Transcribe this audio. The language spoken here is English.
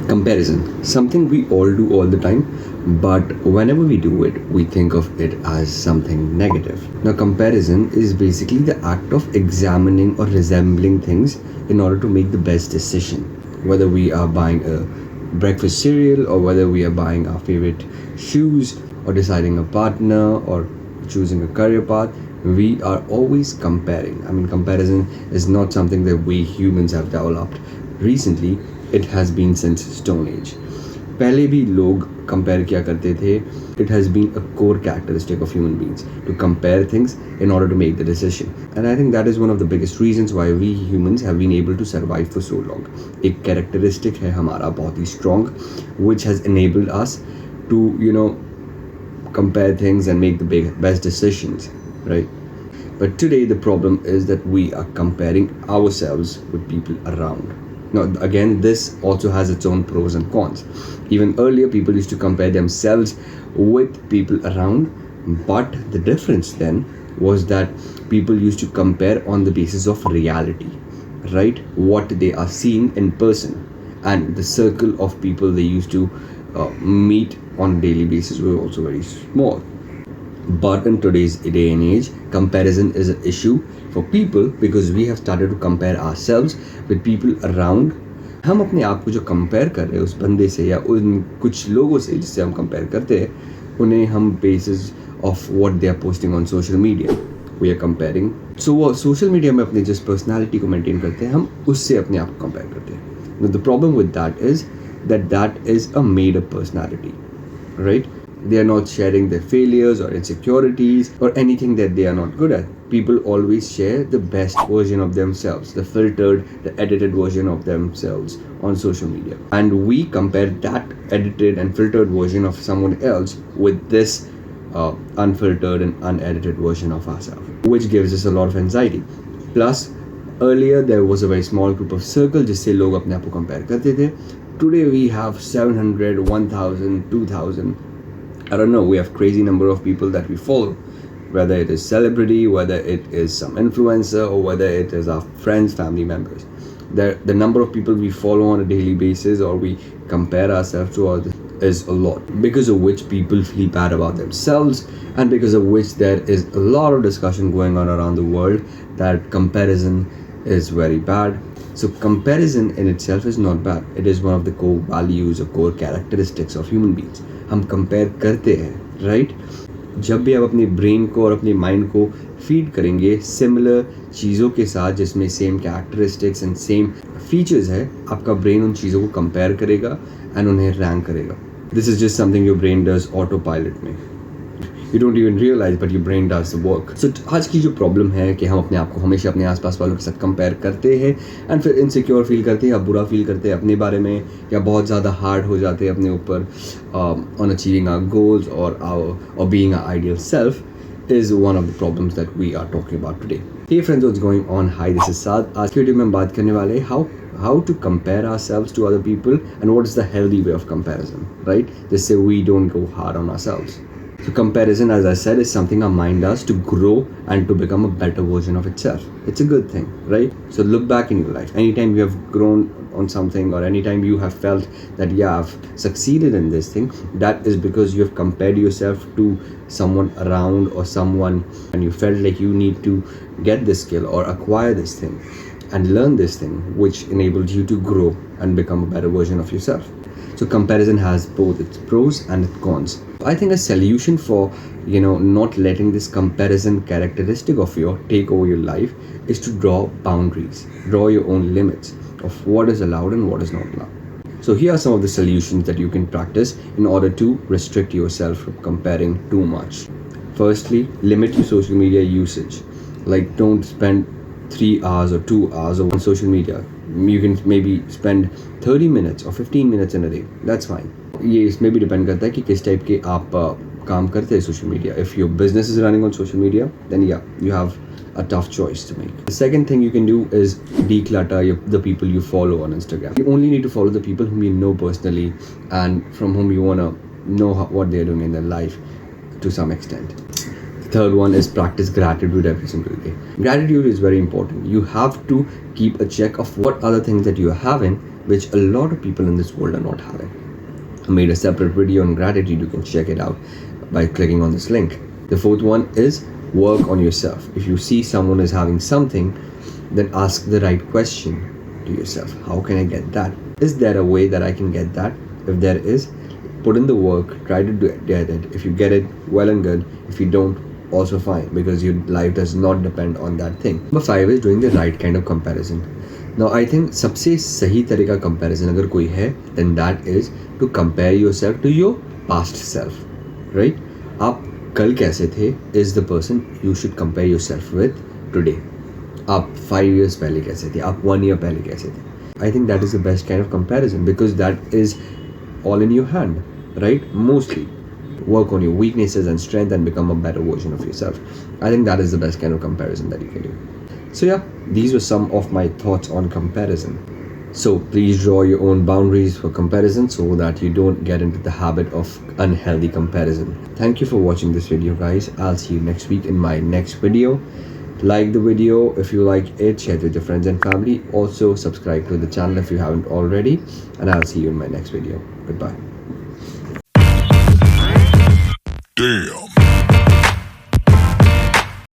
Comparison, something we all do all the time, but whenever we do it, we think of it as something negative. Now, comparison is basically the act of examining or resembling things in order to make the best decision. Whether we are buying a breakfast cereal, or whether we are buying our favorite shoes, or deciding a partner, or choosing a career path, we are always comparing. I mean, comparison is not something that we humans have developed recently. It has been since Stone Age. पहले भी लोग compare किया करते थे. It has been a core characteristic of human beings to compare things in order to make the decision. And I think that is one of the biggest reasons why we humans have been able to survive for so long. एक characteristic है हमारा बहुत ही strong, which has enabled us to, compare things and make the best decisions, right? But today the problem is that we are comparing ourselves with people around. Now, again, this also has its own pros and cons. Even earlier, people used to compare themselves with people around, but the difference then was that people used to compare on the basis of reality, right? What they are seeing in person, and the circle of people they used to meet on a daily basis were also very small. But in today's day and age, comparison is an issue for people because we have started to compare ourselves with people around. हम अपने आप को जो compare कर रहे हैं उस बंदे से या उन कुछ लोगों से जिससे हम कंपेयर करते हैं, उन्हें हम basis of what they are posting on social media we are comparing. So वो सोशल मीडिया में अपनी जिस पर्सनैलिटी को मेंटेन करते हैं, हम उससे अपने आप को कंपेयर करते हैं. The problem with that is that is a made up personality, right? They are not sharing their failures or insecurities or anything that they are not good at. People always share the best version of themselves, the filtered, the edited version of themselves on social media. And we compare that edited and filtered version of someone else with this unfiltered and unedited version of ourselves, which gives us a lot of anxiety. Plus, earlier there was a very small group of circle जिससे लोग अपने आप को compare करते थे. Today we have 700, 1000, 2000. I don't know, we have crazy number of people that we follow, whether it is celebrity, whether it is some influencer, or whether it is our friends, family members. The number of people we follow on a daily basis or we compare ourselves to is a lot, because of which people feel bad about themselves, and because of which there is a lot of discussion going on around the world that comparison is very bad. So comparison in itself is not bad. It is one of the core values or core characteristics of human beings. हम compare करते हैं, right? जब भी आप अपनी brain को और अपनी माइंड को फीड करेंगे सिमिलर चीज़ों के साथ जिसमें same characteristics and same features है, आपका ब्रेन उन चीज़ों को कंपेयर करेगा एंड उन्हें रैंक करेगा. This is just something your brain does auto pilot में. You don't even realize, but your brain does the work. So आज की जो प्रॉब्लम है कि हम अपने आप को हमेशा अपने आसपास वालों के साथ कंपेयर करते हैं एंड फिर इनसिक्योर फील करते हैं या बुरा फील करते हैं अपने बारे में, या बहुत ज़्यादा हार्ड हो जाते हैं अपने ऊपर ऑन अचीविंग आवर गोल्स और being our ideal self is one of the problems that we are talking about today. Hey friends, what's going on? Hi, this is Saad. आज की वीडियो में हम बात करने वाले हैं how to compare ourselves to other people and what is the healthy way of comparison, right? Just so we don't go hard on ourselves. So comparison, as I said, is something our mind does to grow and to become a better version of itself. It's a good thing, right? So look back in your life. Anytime you have grown on something, or anytime you have felt that, yeah, I've succeeded in this thing, that is because you have compared yourself to someone around or someone, and you felt like you need to get this skill or acquire this thing and learn this thing, which enabled you to grow and become a better version of yourself. So comparison has both its pros and its cons. I think a solution for not letting this comparison characteristic of yours take over your life is to draw boundaries, draw your own limits of what is allowed and what is not allowed. So here are some of the solutions that you can practice in order to restrict yourself from comparing too much. Firstly, limit your social media usage. Like, don't spend 3 hours or 2 hours on social media. You can maybe spend 30 minutes or 15 minutes in a day. That's fine. ये इसमें भी depend करता है कि किस type के आप काम करते हैं social media. If your business is running on social media, then yeah, you have a tough choice to make. The second thing you can do is declutter the people you follow on Instagram. You only need to follow the people whom you know personally and from whom you want to know what they're doing in their life to some extent. Third one is practice gratitude every single day. Gratitude is very important. You have to keep a check of what other things that you are having which a lot of people in this world are not having. I made a separate video on gratitude. You can check it out by clicking on this link. The fourth one is work on yourself. If you see someone is having something, then ask the right question to yourself. How can I get that? Is there a way that I can get that? If there is, put in the work, try to get it. If you get it, well and good. If you don't, also fine, because your life does not depend on that thing. Number 5 is doing the right kind of comparison. Now I think सबसे सही तरह का comparison अगर कोई है, then that is to compare yourself to your past self, right? आप कल कैसे थे is the person you should compare yourself with today. आप 5 years पहले कैसे थे, आप 1 year पहले कैसे थे. I think that is the best kind of comparison because that is all in your hand, right? Mostly. Work on your weaknesses and strength and become a better version of yourself. I think that is the best kind of comparison that you can do. So yeah, these were some of my thoughts on comparison. So please draw your own boundaries for comparison so that you don't get into the habit of unhealthy comparison. Thank you for watching this video, guys. I'll see you next week in my next video. Like the video if you like it, share it with your friends and family. Also subscribe to the channel if you haven't already, and I'll see you in my next video. Goodbye. Damn.